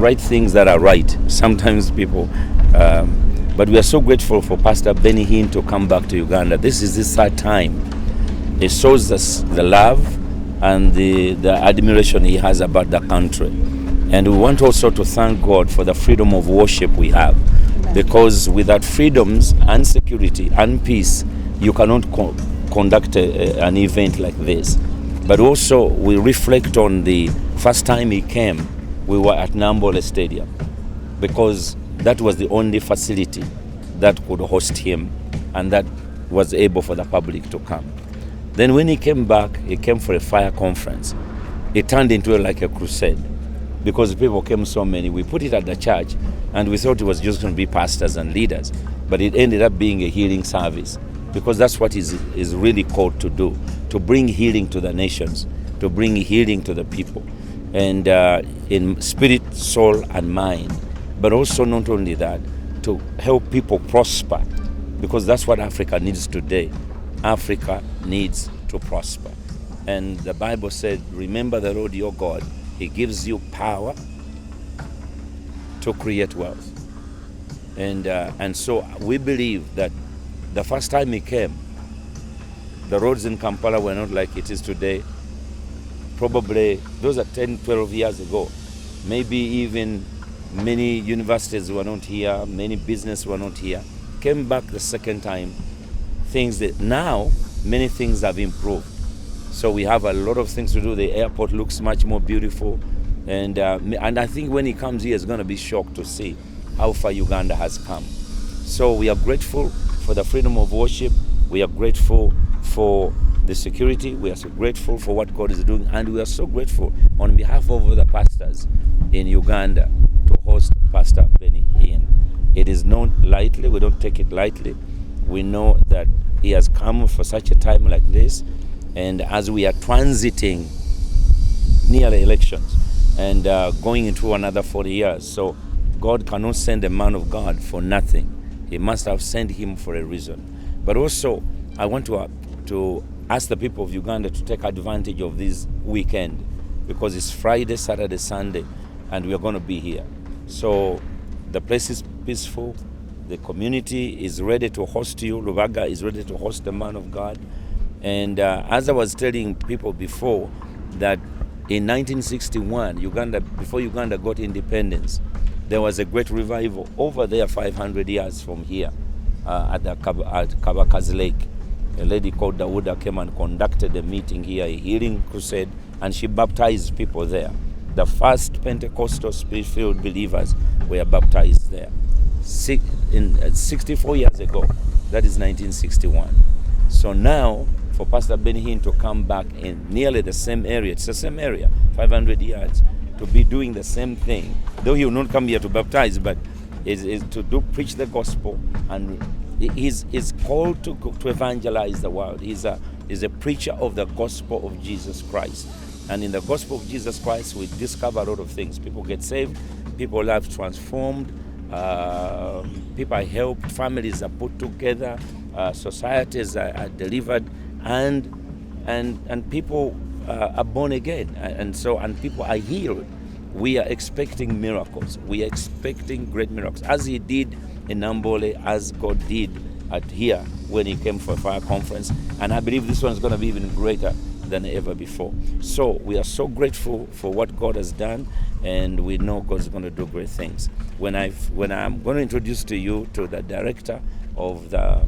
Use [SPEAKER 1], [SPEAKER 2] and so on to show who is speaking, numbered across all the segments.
[SPEAKER 1] right things that are right. Sometimes people, but we are so grateful for Pastor Benny Hinn to come back to Uganda. This is his third time. It shows us the love and the admiration he has about the country. And we want also to thank God for the freedom of worship we have. Because without freedoms and security and peace, you cannot conduct an event like this. But also, we reflect on the first time he came, we were at Nambole Stadium, because that was the only facility that could host him and that was able for the public to come. Then when he came back, he came for a fire conference. It turned into like a crusade because people came so many. We put it at the church and we thought it was just going to be pastors and leaders, but it ended up being a healing service, because that's what is really called to do, to bring healing to the nations, to bring healing to the people, and in spirit, soul, and mind. But also not only that, to help people prosper, because that's what Africa needs today. Africa needs to prosper. And the Bible said, remember the Lord your God, he gives you power to create wealth. And so we believe that the first time he came, the roads in Kampala were not like it is today. Probably those are 10, 12 years ago. Maybe even many universities were not here, many businesses were not here. Came back the second time, things that now many things have improved. So we have a lot of things to do. The airport looks much more beautiful. And I think when he comes here, he's going to be shocked to see how far Uganda has come. So we are grateful for the freedom of worship. We are grateful for the security. We are so grateful for what God is doing. And we are so grateful on behalf of the pastors in Uganda to host Pastor Benny Hinn. It is not lightly. We don't take it lightly. We know that he has come for such a time like this. And as we are transiting near the elections and going into another 40 years, so God cannot send a man of God for nothing. He must have sent him for a reason. But also, I want to ask the people of Uganda to take advantage of this weekend, because it's Friday, Saturday, Sunday, and we are going to be here. So the place is peaceful. The community is ready to host you. Lubaga is ready to host the man of God. And as I was telling people before, that in 1961, before Uganda got independence, there was a great revival over there 500 years from here at Kabaka's Lake. A lady called Dawuda came and conducted a meeting here, a healing crusade, and she baptized people there. The first Pentecostal spirit-filled believers were baptized there. 64 years ago, that is 1961. So now, for Pastor Benny Hinn to come back in nearly the same area, it's the same area, 500 yards, to be doing the same thing, though he will not come here to baptize, but is to preach the gospel, and he's called to evangelize the world. He's a preacher of the gospel of Jesus Christ. And in the gospel of Jesus Christ, we discover a lot of things. People get saved, people's lives transformed, people are helped, families are put together, societies are delivered, and people are born again, and people are healed. We are expecting miracles. We are expecting great miracles, as he did in Nambole, as God did here when he came for a fire conference. And I believe this one is going to be even greater than ever before. So we are so grateful for what God has done, and we know God is going to do great things. When I'm going to introduce to you to the director of the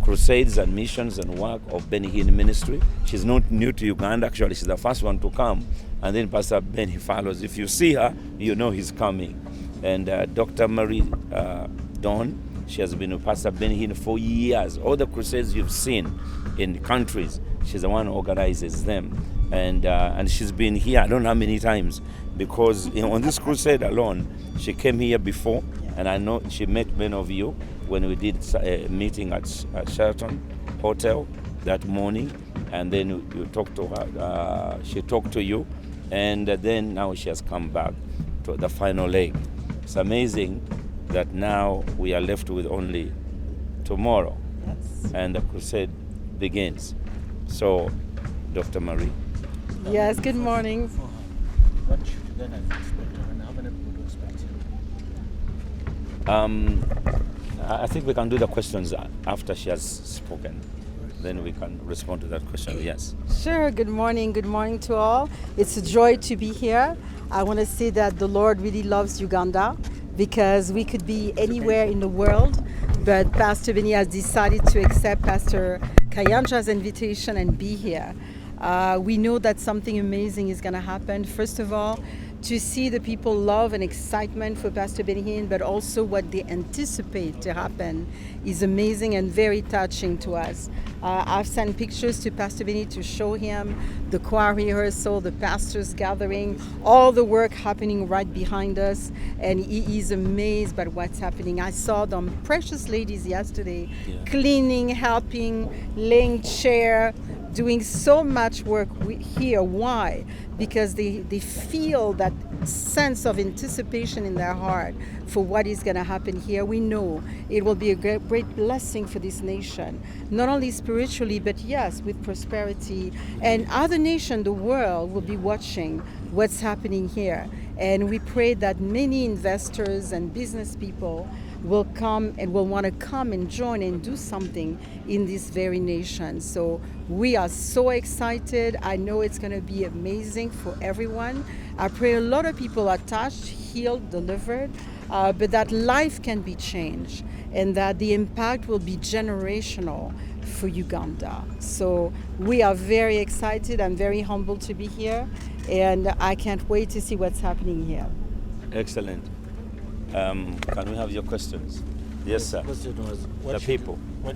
[SPEAKER 1] Crusades and Missions and Work of Benny Hinn Ministry. She's not new to Uganda, actually. She's the first one to come, and then Pastor Benny follows. If you see her, you know he's coming. And Dr. Marie Dawn, she has been with Pastor Benny Hinn for years. All the crusades you've seen in countries, she's the one who organizes them. And she's been here I don't know how many times, because on this crusade alone, she came here before, and I know she met many of you when we did a meeting at Sheraton Hotel that morning, and then you talked to her, she talked to you, and then now she has come back to the final leg. It's amazing that now we are left with only tomorrow, yes, and the crusade begins. So, Dr. Marie.
[SPEAKER 2] Yes, good morning.
[SPEAKER 3] What should then expect, and how many people to expect here?
[SPEAKER 1] I think we can do the questions after she has spoken. Then we can respond to that question. Yes.
[SPEAKER 2] Sure. Good morning. Good morning to all. It's a joy to be here. I want to say that the Lord really loves Uganda because we could be anywhere in the world, but Pastor Benny has decided to accept Pastor Kayanja's invitation and be here. We know that something amazing is going to happen. First of all, to see the people love and excitement for Pastor Benny Hinn, but also what they anticipate to happen is amazing and very touching to us. I've sent pictures to Pastor Benny to show him the choir rehearsal, the pastors gathering, all the work happening right behind us, and he is amazed by what's happening. I saw them precious ladies yesterday, cleaning, helping, laying chair, doing so much work here. Why? Because they feel that sense of anticipation in their heart for what is going to happen here. We know it will be a great blessing for this nation, not only spiritually, but yes, with prosperity. And other nations, the world, will be watching what's happening here. And we pray that many investors and business people will come and will want to come and join and do something in this very nation. So we are so excited. I know it's going to be amazing for everyone. I pray a lot of people are touched, healed, delivered, but that life can be changed and that the impact will be generational for Uganda. So we are very excited. I'm very humbled to be here, and I can't wait to see what's happening here.
[SPEAKER 1] Excellent. Can we have your questions? Yes, sir.
[SPEAKER 3] The question was,
[SPEAKER 1] What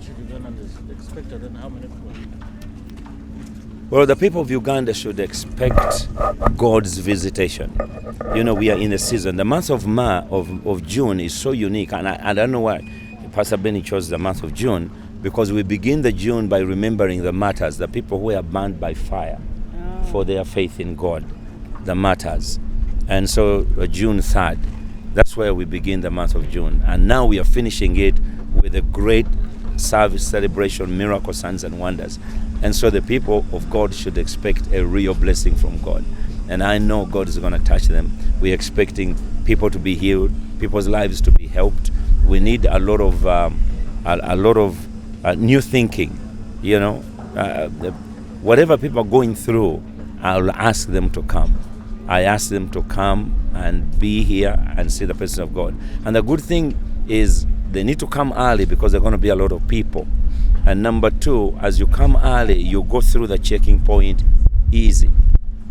[SPEAKER 1] should
[SPEAKER 3] Uganda expect, and how many people?
[SPEAKER 1] Well, the people of Uganda should expect God's visitation. You know, we are in a season. The month of June is so unique, and I don't know why Pastor Benny chose the month of June, because we begin the June by remembering the martyrs, the people who were burned by fire for their faith in God, the martyrs. And so June 3rd, that's where we begin the month of June. And now we are finishing it with a great service, celebration, miracle, signs and wonders. And so the people of God should expect a real blessing from God. And I know God is going to touch them. We're expecting people to be healed, people's lives to be helped. We need a lot of new thinking. You know, whatever people are going through, I'll ask them to come. I ask them to come and be here and see the presence of God. And the good thing is they need to come early because there are going to be a lot of people. And number two, as you come early, you go through the checking point easy.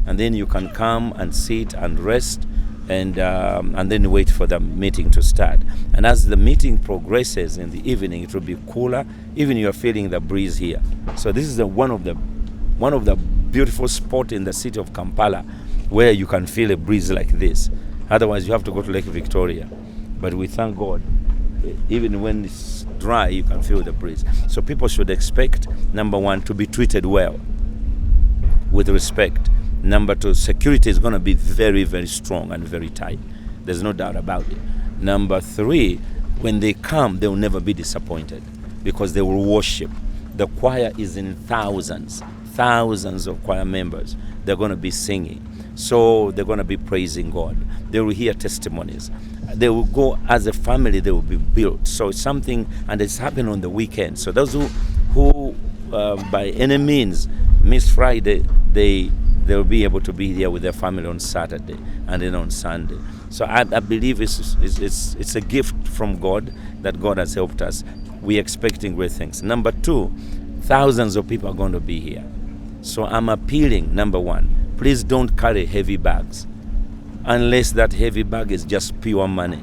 [SPEAKER 1] And then you can come and sit and rest and then wait for the meeting to start. And as the meeting progresses in the evening, it will be cooler. Even you're feeling the breeze here. So this is one of the beautiful spots in the city of Kampala where you can feel a breeze like this. Otherwise, you have to go to Lake Victoria. But we thank God, even when it's dry, you can feel the breeze. So people should expect, number one, to be treated well, with respect. Number two, security is going to be very, very strong and very tight. There's no doubt about it. Number three, when they come, they will never be disappointed because they will worship. The choir is in thousands of choir members. They're going to be singing. So they're going to be praising God. They will hear testimonies. They will go as a family, they will be built. So it's something, and it's happening on the weekend. So those who by any means miss Friday, they will be able to be here with their family on Saturday and then on Sunday. So I believe it's a gift from God that God has helped us. We're expecting great things. Number two, thousands of people are going to be here. So I'm appealing, number one, please don't carry heavy bags unless that heavy bag is just pure money.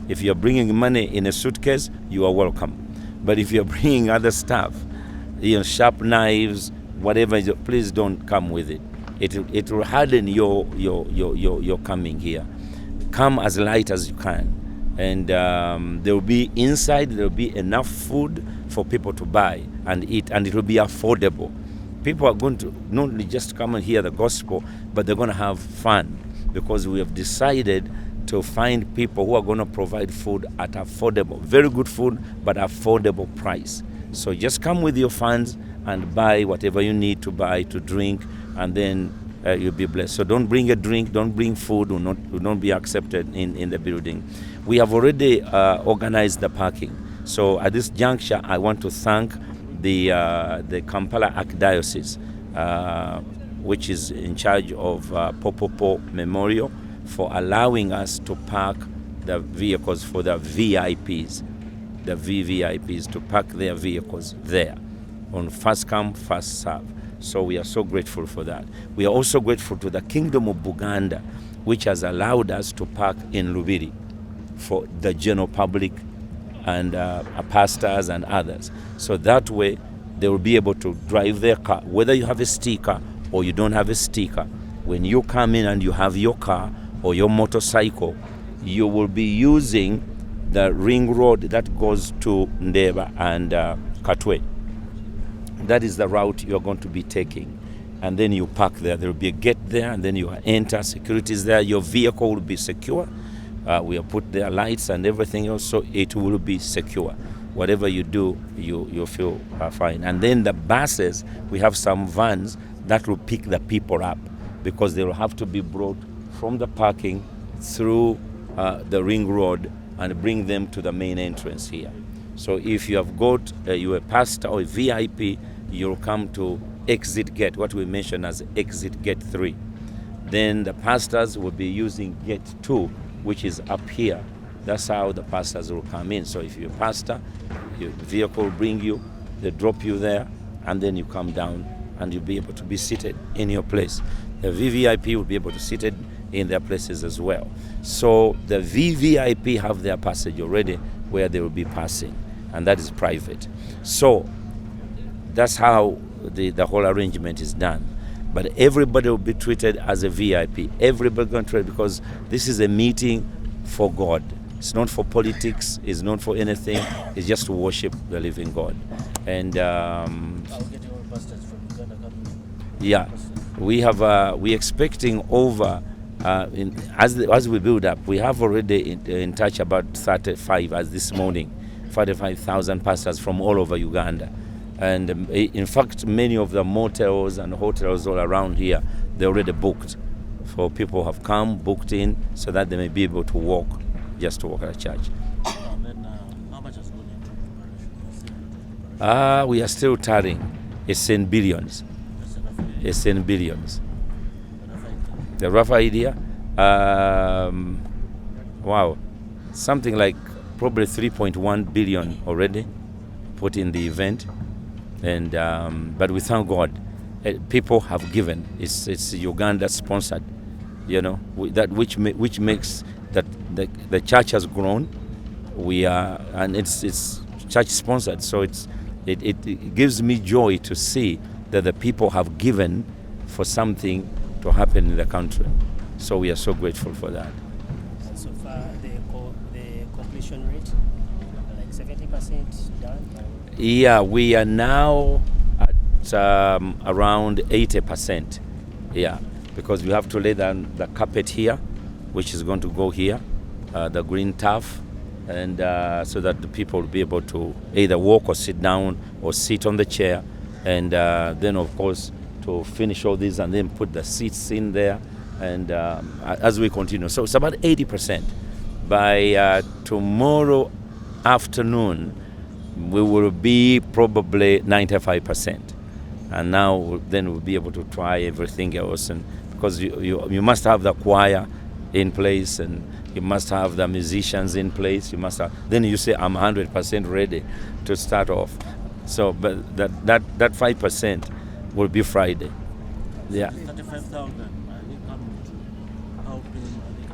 [SPEAKER 1] If you're bringing money in a suitcase, you are welcome. But if you're bringing other stuff, sharp knives, whatever, please don't come with it. It will harden your coming here. Come as light as you can. And there will be inside, there will be enough food for people to buy and eat, and it will be affordable. People are going to not only just come and hear the gospel, but they're going to have fun because we have decided to find people who are going to provide food at affordable, very good food, but affordable price. So just come with your funds and buy whatever you need to buy to drink, and then you'll be blessed. So don't bring a drink, don't bring food, will not be accepted in the building. We have already organized the parking. So at this juncture, I want to thank the Kampala Archdiocese, which is in charge of Popopo Memorial, for allowing us to park the vehicles for the VIPs, the VVIPs, to park their vehicles there on first come, first serve. So we are so grateful for that. We are also grateful to the Kingdom of Buganda, which has allowed us to park in Lubiri for the general public and pastors and others. So that way they will be able to drive their car, whether you have a sticker or you don't have a sticker. When you come in and you have your car or your motorcycle, you will be using the ring road that goes to Ndeba and Katwe. That is the route you are going to be taking. And then you park there. There will be a gate there, and then you enter. Security is there. Your vehicle will be secure. We have put there lights and everything else, so it will be secure. Whatever you do, you feel fine. And then the buses, we have some vans that will pick the people up, because they will have to be brought from the parking through the ring road and bring them to the main entrance here. So if you have got you're a pastor or a VIP, you'll come to exit gate, what we mention as exit gate 3. Then the pastors will be using gate 2, which is up here. That's how the pastors will come in. So if you're a pastor, your vehicle will bring you, they drop you there, and then you come down and you'll be able to be seated in your place. The VVIP will be able to sit in their places as well. So the VVIP have their passage already where they will be passing, and that is private. So that's how the whole arrangement is done. But everybody will be treated as a VIP. Everybody going to treat, because this is a meeting for God. It's not for politics. It's not for anything. It's just to worship the living God. And
[SPEAKER 3] I'll get your pastors from Uganda coming.
[SPEAKER 1] yeah, we're expecting over. As we build up, we have already in touch about 35 as this morning, 45,000 pastors from all over Uganda. And in fact, many of the motels and hotels all around here, they're already booked. For people who have come, booked in, so that they may be able to walk, just to walk at the church.
[SPEAKER 3] And then how much has gone into preparation?
[SPEAKER 1] We are still tarrying. It's in billions. It's in billions. The rough idea, wow, something like probably 3.1 billion already put in the event. And but we thank God, people have given. It's Uganda sponsored, you know, that which makes that the church has grown. We are, and it's church sponsored, so it gives me joy to see that the people have given for something to happen in the country. So we are so grateful for that.
[SPEAKER 4] And so far, the completion rate, like 70% done?
[SPEAKER 1] Yeah, we are now at around 80%. Yeah, because we have to lay down the carpet here, which is going to go here, the green turf, and so that the people will be able to either walk or sit down or sit on the chair, and then of course to finish all these and then put the seats in there, and as we continue. So it's about 80%. By tomorrow afternoon, we will be probably 95%. And now then we'll be able to try everything else, and because you must have the choir in place, and you must have the musicians in place. You must have, then you say I'm 100% ready to start off. So, but that 5% will be Friday. Yeah.
[SPEAKER 3] 35,000. Are they coming to help him? Are they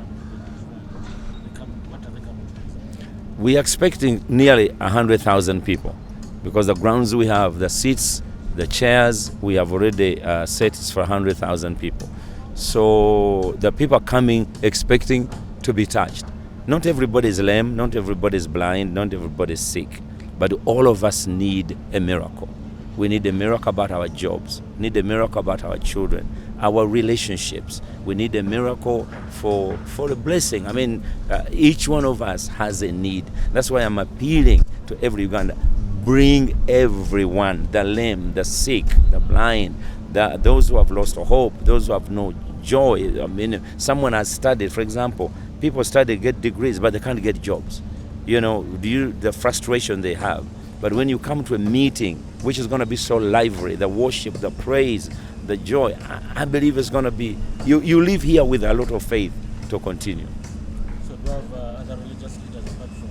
[SPEAKER 3] coming to what are they coming to?
[SPEAKER 1] We are expecting nearly 100,000 people, because the grounds we have, the seats, the chairs, we have already set for 100,000 people. So the people are coming expecting to be touched. Not everybody is lame, not everybody is blind, not everybody is sick, but all of us need a miracle. We need a miracle about our jobs, need a miracle about our children, our relationships. We need a miracle for a blessing. I mean, each one of us has a need. That's why I'm appealing to every Uganda. Bring everyone, the lame, the sick, the blind, those who have lost hope, those who have no joy. I mean, someone has studied, for example, people study, get degrees, but they can't get jobs. You know, the frustration they have. But when you come to a meeting, which is going to be so lively, the worship, the praise, the joy, I believe it's going to be, you live here with a lot of faith to continue.
[SPEAKER 3] So do you have other religious leaders apart from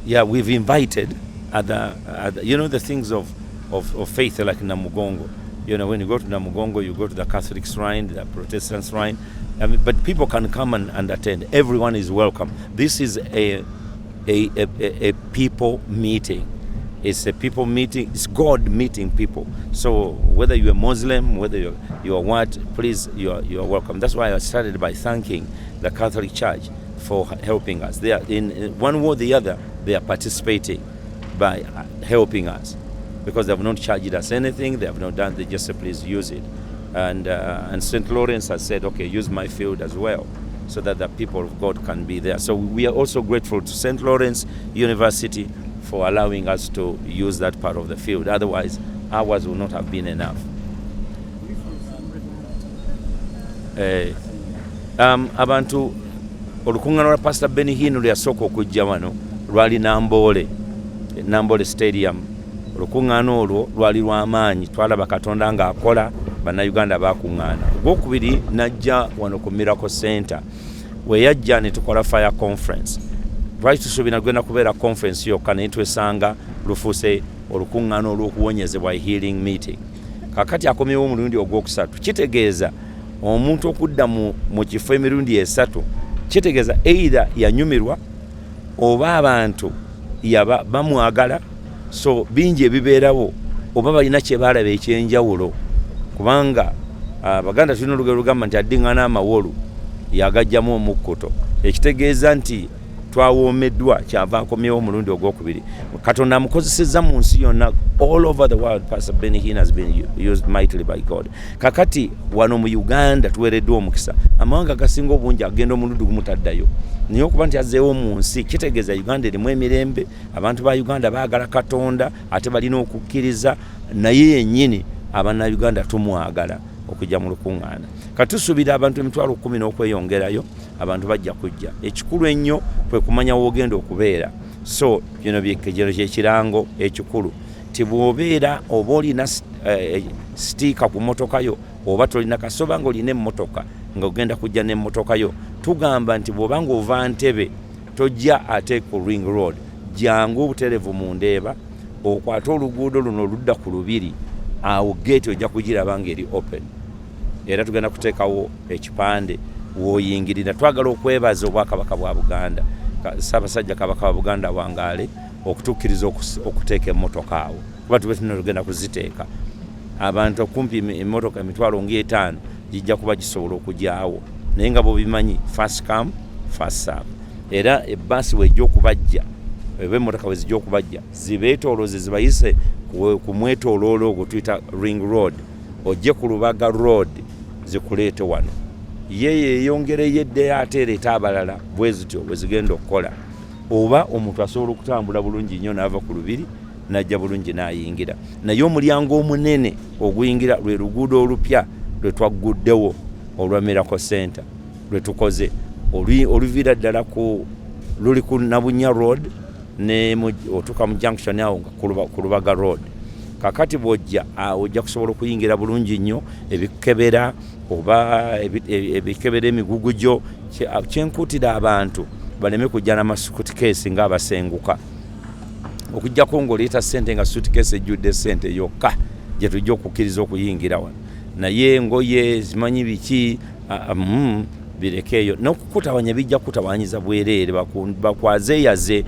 [SPEAKER 1] Yeah, we've invited other you know, the things of faith like Namugongo. You know, when you go to Namugongo, you go to the Catholic shrine, the Protestant shrine. I mean, but people can come and attend. Everyone is welcome. This is a people meeting. It's a people meeting. It's God meeting people. So whether you're a Muslim, whether you're what, please, you're welcome. That's why I started by thanking the Catholic Church for helping us. They are in one way or the other. They are participating by helping us, because they have not charged us anything. They have not done. They just say, please use it. And St. Lawrence has said, okay, use my field as well, so that the people of God can be there. So we are also grateful to St. Lawrence University for allowing us to use that part of the field. Otherwise, ours would not have been enough. Abantu olukungaana lwa Pastor Benny Hinn lwe yasooka okujja wano lwali Namboole Stadium. Olukungaana olwo lwali lw'amaanyi, twalaba Katonda ng'akola, bannayuganda bakuŋŋaana. Ogwokubiri najja wano ku Miracle Center, we yajja ne tukola fire conference. Lwaki tusuubira gwenda kubeera conference yokka naye twesanga lufuuse olukuŋŋaana olw'okuwonyezebwa healing meeting. Kakati akomyewo omulundi ogwokusatu. Kitegeeza omuntu okudda mu kifo emirundi esatu, kitegeeza either yanyumirwa oba abantu bamwagala, so bingi ebibeerawo, oba balina kye baalaba ekyenjawulo. Kubanga Abaganda tulina olugero lugamba nti addiŋŋana amawolu yagajjamu omukkuto. Ekitegeeza nti twawoomeddwa, kyava akomyewo omulundi ogwokubiri. Katonda amukozesezza mu nsi yonna, all over the world. Pastor Benny Hinn has been used mightily by God. Kakati wano mu Uganda tuweereddwa omukisa. Amawanga gasinga obungi agenda omulundi gumutaddayo. Naye okuba nti azzeewo mu nsi, kitegeeza Uganda erimu emirembe, abantu ba Uganda baagala Katonda, ate balina okukkiriza, naye yennyini Abannayuganda tumwagala okujja mu lukuŋŋaana. Katusuubira abantu emitwalo 10 n'okweyongerayo, abantu bajja kujja. Ekikulu ennyo kwe kumanya w'ogenda okubeera. So kino kyekirango ekikulu ti bw'obeera oba olina sitiika ku mmotoka yo oba tolina kasoba ng'olina emmotoka ng'ogenda kujja n'emmotoka yo, tugamba nti bw'oba ng'ova Ntebe tojja ate ku Ring Road, jangu obuterevu mu Ndeeba, okwate oluguudo luno oludda ku Lubiri, awo gate ojja kugiraba ng'eri open. Era tugenda kuteekawo ekipande w'oyingirira. Twagala okwebaza Obwakabaka bwa Buganda, Ssaabasajja Kabaka wa Buganda Wangaale okutukkiriza okuteeka emmotoka awo, kuba tube tunagenda kuziteeka. Abantu okumpi emmotoka emitwalo 5,000 gijja kuba gisobola okujyawo, naye nga bw'obimanyi first come first serve. Era ebbaasi wejja okubajja, oba emmotoka we zijja okubajja, zibeetoolooze zibayise ku mwetooloolo ogwo tuyita Ring Road, ojje ku Lubaga Road zikuleete wano. Ye yeeyongereyo eddeyo ate ereeta abalala bwe zityo bwe zigenda okukola. Oba omuntu asobola okutambula bulungi nnyo n'ava ku Lubiri n'ajja bulungi n'ayingira. Naye omulyango omunene oguyingira lwe luguudo olupya lwe twagguddewo olwa Miracle Center lwe tukoze, oluviira ddala luli ku Nabunya Road ne otuuka mu junction awo ku Lubaga Road. Kakati bw'ojja ojja kusobola okuyingira bulungi nnyo. Ebikebera oba ebikebera emigugujo, kyenkuutira abantu baleme kujja n'amasuutkesi ng'abasenguka, okujjako ng'oleeta ssente nga suutkesi ejjudde ssente yokka gye tujja okukkiriza okuyingira wano. Naye engoye zimanyi biki birekeeyo, n'okukutawanya bijja kutawanyiza bwereere, bakwazeeyaze,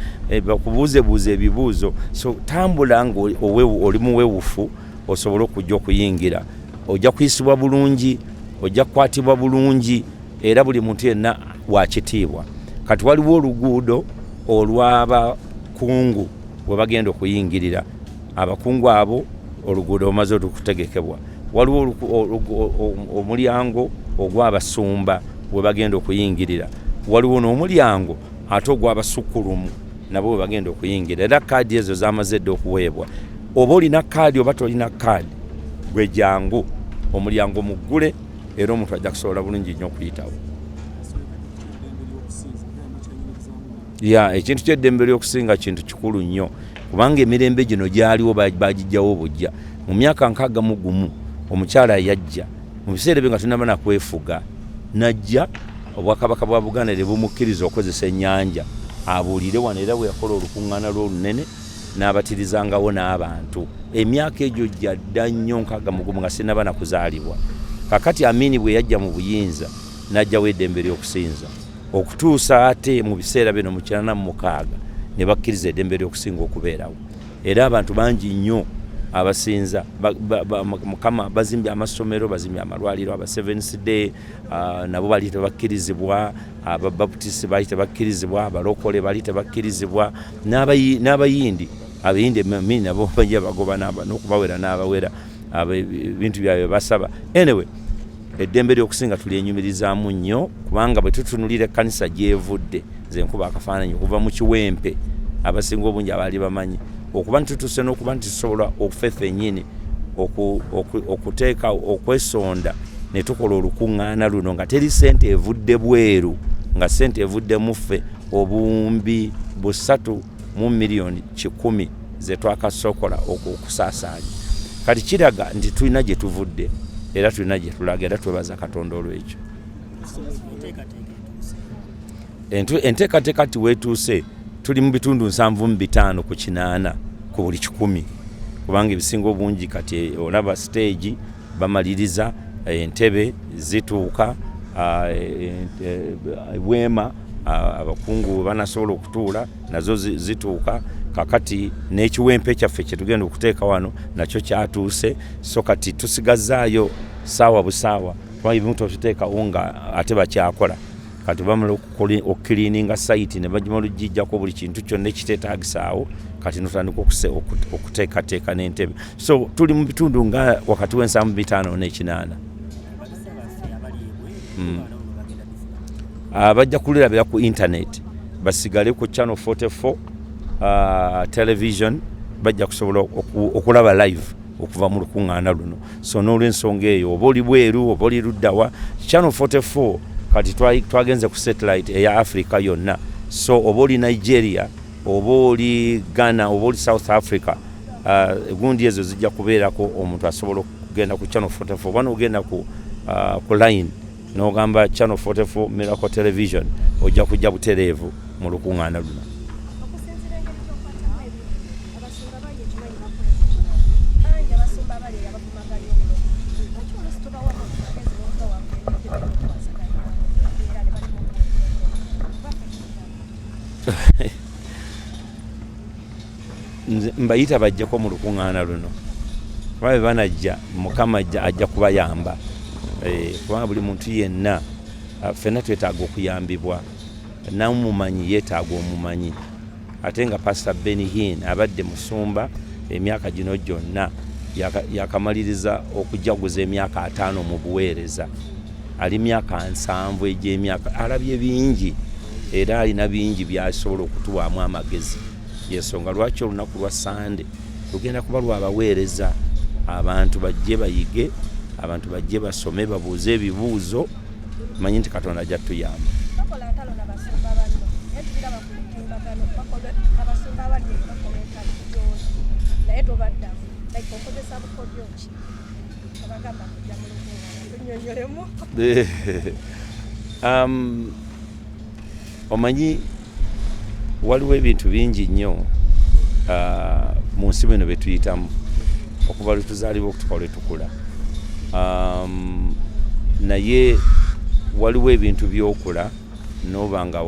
[SPEAKER 1] bakubuuzebuuze ebibuuzo. So tambula ng'oli muweewufu osobole okujja okuyingira. Ojja kuyisibwa bulungi, ojja kukwatibwa bulungi, era buli muntu yenna wa kitiibwa. Kati waliwo oluguudo olw'abakungu we bagenda okuyingirira. Abakungu abo oluguudo omaze okutegekebwa. Waliwo omulyango ogw'abasumba we bagenda okuyingirira. Waliwo n'omulyango ate ogw'abasukkulumu nabo we bagenda okuyingira. Era kaadi ezo zamaze dda okuweebwa. Oba olina kaadi oba tolina kaadi, gwe jangu omulyango muggule era omuntu ajja kusobola bulungi nnyo okuyitawo. Ekintu ky'eddembe ly'okusinga kintu kikulu nnyo kubanga emirembe gino gyaliwo bagijjawo bujja. Mu myaka 61 omukyala yajja mu biseera bye nga tunaba nakwefuga najja obwakabaka bwa Buganda ne bumukkiriza okozesa ennyanja abuulire wano era bwe yakola olukuŋŋaana lw'olunene n'abatirizangawo n'abantu. Emyaka egyo gyadda nnyo 61 nga sinaba nakuzaalibwa. Kakati Amini bwe yajja mu buyinza n'ajjawo eddembe ly'okusinza okutuusa ate mu biseera bino mu 86 ne bakkiriza eddembe ly'okusinga okubeerawo. Era abantu bangi nnyo abasinza Mukama bazimbye amasomero, bazimbye amalwaliro, aba Seventh Day nabo bali tebakkirizibwa, aba Baptist bali tebakkirizibwa, abalokole bali tebakkirizibwa, n'abayindi abayindi Amini nabo bajja bagoba n'okubawera n'abawera ebintu byabwe basaba. Anyway, eddembe ly'okusinga tulyenyumirizaamu nnyo kubanga bwe tutunulira ekkanisa gyevudde nze nkuba akafaananyi okuva mu kiwempe abasinga obungi abaali bamanyi okuba ntituse n'okuba ntitusobola okufefe ennyini okuteeka okwesonda ne tukola olukuŋŋaana luno nga teri ssente evudde bweru, nga ssente evudde muffe obuwumbi 3,100,000 ze twakasokola okusaasaanya. Kati kiraga nti tulina gye tuvudde era tulina gye tulaga era twebaza Katonda olw'ekyo. Enteekateeka tiweetuuse tuli mu bitundu 75 ku 8 ku buli 100 kubanga ebisinga obungi kati olaba stage bamaliriza entebe zituuka bwema abakungu banasobola okutuula nazo zituuka. Kakati n'ekiwempe kyaffe kye tugenda okuteeka wano nakyo kyatuuse, so kati tusigazaayo saawa busaawa kubanga ebimu tubiteekawo nga ate bakyakola. Kati bamala okukiliininga sayiti ne bajimala okugijjako buli kintu kyonna ekiteetaagisaawo kati notandika okuteekateeka n'entebe. So tuli mu bitundu nga wakati w'75 ne8. Bajja kulirabira ku internet basigale ku channel 44 television bajja kusobola okulaba live okuva mu lukuŋŋaana luno. So n'olw'ensonga eyo oba oli bweru oba oli luddawa channel 44 kati twagenze ku satellite eya Africa yonna. So oba oli Nigeria oba oli Ghana oba oli South Africa gundi ezo zijja kubeerako omuntu asobola okugenda ku channel 44 bano ogenda ku line n'ogamba channel 44 Miracle Television ojja kujja butereevu mu lukuŋŋaana luno. Mbayita bajjako mu lukuŋŋaana luno babe banajja Mukama ajja kubayamba kubanga buli muntu yenna ffenna twetaaga okuyambibwa. Namumanyi yeetaaga omumanyi ate nga Pastor Hinn abadde musumba emyaka gino gyonna yakamaliriza okujaguza emyaka 5 mu buweereza. Ali myaka 7 egy'emyaka alabye bingi era alina bingi byasobola okutuwaamu amagezi. Yensonga lwaki olunaku lwa Sande lugenda kuba lwabaweereza abantu bajje bayige, abantu bajje basome babuuze ebibuuzo manyi nti Katonda ajja tuyamba. Omanyi waliwo ebintu bingi nnyo mu nsi bino bye tuyitamu okuva lwe tuzaalibwa okutuuka lwe tukula. Naye waliwo ebintu by'okula n'oba nga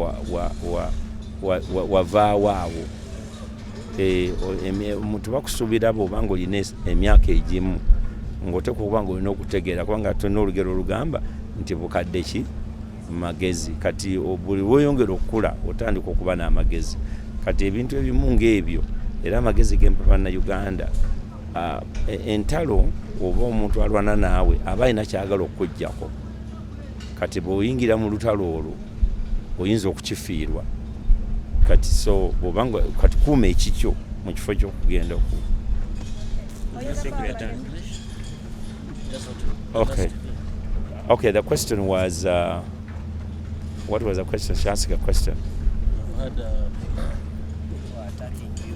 [SPEAKER 1] wavaawo awo. Omuntu bakusuubira bw'obanga olina emyaka egimu ng'oteekwa okuba nga olina okutegeera kubanga tulina olugero olugamba nti bukadde ki magezi. Kati buli weyongera okukula otandika okuba n'amagezi. Kati ebintu ebimu ng'ebyo era amagezi g'empapana Uganda entalo oba omuntu alwana naawe aba alina kyagala okukuggyako. Kati bw'oyingira mu lutalo olwo oyinza okukifiirwa. Kati so bw'obanga kati kuuma ekikyo mu kifo ky'okugenda
[SPEAKER 3] That's what
[SPEAKER 1] Okay. Okay, the question was, what was the question? She asked a question.
[SPEAKER 3] You had
[SPEAKER 4] People are attacking you,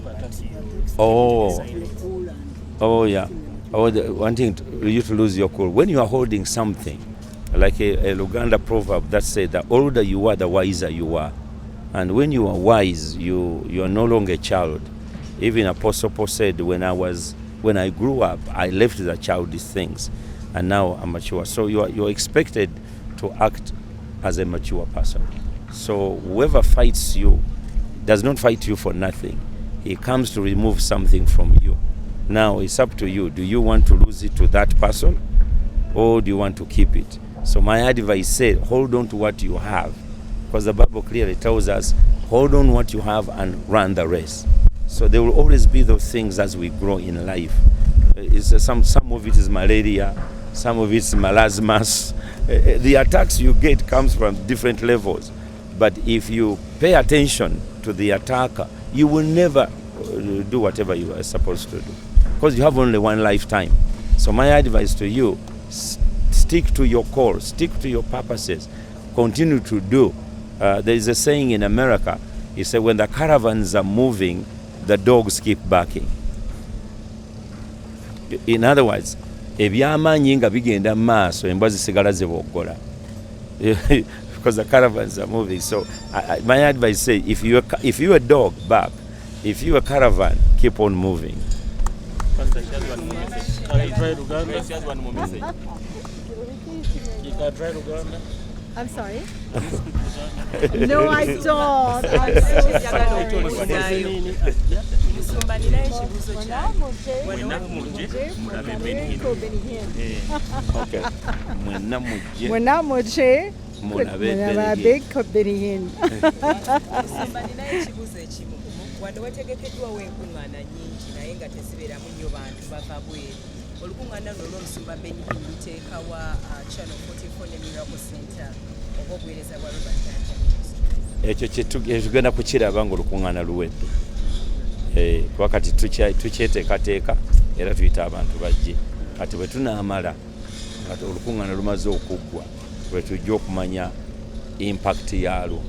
[SPEAKER 1] Oh, yeah. Wanting you to lose your cool. When you are holding something, like a Luganda proverb that said, the older you are, the wiser you are. And when you are wise, you are no longer a child. Even Apostle Paul said, when I grew up, I left the childish things, and now I'm mature. So you're expected to act as a mature person. So whoever fights you does not fight you for nothing. He comes to remove something from you. Now it's up to you. Do you want to lose it to that person, or do you want to keep it? So my advice said, hold on to what you have, because the Bible clearly tells us, hold on what you have and run the race. So there will always be those things as we grow in life. Some of it is malaria, some of it is marasmus. The attacks you get comes from different levels. But if you pay attention to the attacker, you will never do whatever you are supposed to do, because you have only one lifetime. So my advice to you, stick to your call, stick to your purposes, continue to do. There is a saying in America, you say, when the caravans are moving, the dogs keep barking. In other words, ebyamaanyi nga bigenda maaso, embwa zisigala ziboggola. Because the caravans are moving. So my advice say, if you a dog, bark. If you a caravan, keep on moving.
[SPEAKER 3] Pastor, she has one more message. Can you try Luganda? She has one more message. You can try Luganda?
[SPEAKER 2] I'm sorry?
[SPEAKER 3] Can you speak Luganda?
[SPEAKER 2] No, I don't. I'm so sorry.
[SPEAKER 1] Okay.
[SPEAKER 2] Mwena muje mulabe ko Benihin.
[SPEAKER 5] Wano wategekeddwawo enkuŋŋaana nnyingi naye nga tezibeeramu nnyo bantu bava bweru. Olukuŋŋaana luno olw'omusumba Benihin luteekawa Channel 44 ne Miracle Center oba obuweereza bwa Robert Kayanja.
[SPEAKER 1] Ekyo tugenda kukiraba ng'olukuŋŋaana luwedde. Kuba kati tukyeteekateeka era tuyita abantu bajje. Kati bwe tunaamala kati olukuŋŋaana lumaze okuggwa, bwe tujja okumanya impact yaalwo.